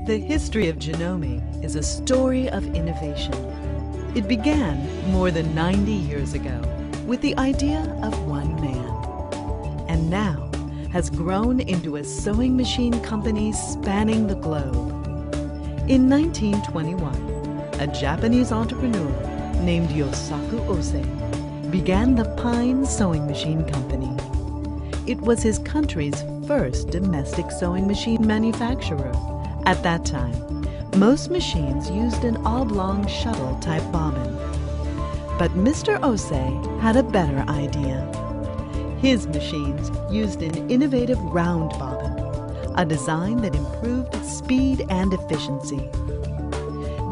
The history of Janome is a story of innovation. It began more than 90 years ago with the idea of one man, and now has grown into a sewing machine company spanning the globe. In 1921, a Japanese entrepreneur named Yosaku Ose began the Pine Sewing Machine Company. It was his country's first domestic sewing machine manufacturer. At that time, most machines used an oblong shuttle-type bobbin. But Mr. Ose had a better idea. His machines used an innovative round bobbin, a design that improved speed and efficiency.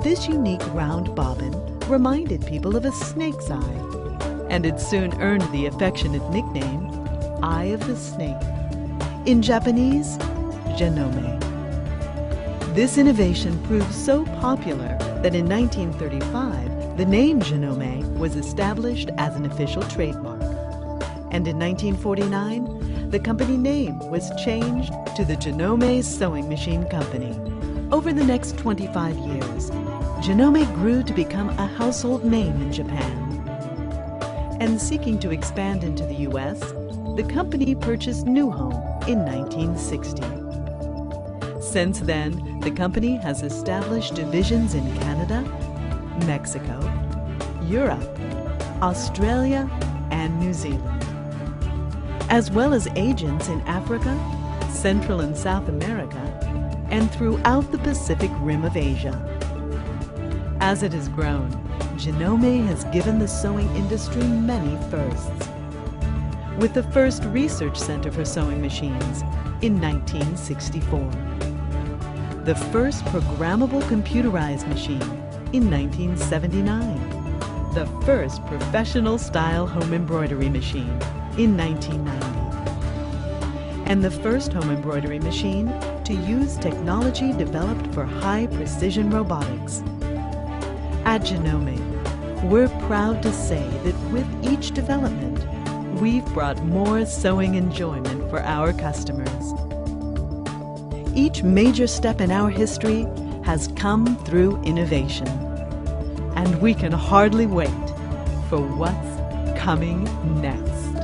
This unique round bobbin reminded people of a snake's eye, and it soon earned the affectionate nickname, Eye of the Snake. In Japanese, Janome. This innovation proved so popular that in 1935, the name Janome was established as an official trademark. And in 1949, the company name was changed to the Janome Sewing Machine Company. Over the next 25 years, Janome grew to become a household name in Japan. And seeking to expand into the U.S., the company purchased New Home in 1960. Since then, the company has established divisions in Canada, Mexico, Europe, Australia, and New Zealand, as well as agents in Africa, Central and South America, and throughout the Pacific Rim of Asia. As it has grown, Janome has given the sewing industry many firsts. With the first research center for sewing machines in 1964. The first programmable computerized machine in 1979. The first professional-style home embroidery machine in 1990. And the first home embroidery machine to use technology developed for high-precision robotics. At Janome, we're proud to say that with each development, we've brought more sewing enjoyment for our customers. Each major step in our history has come through innovation, and we can hardly wait for what's coming next.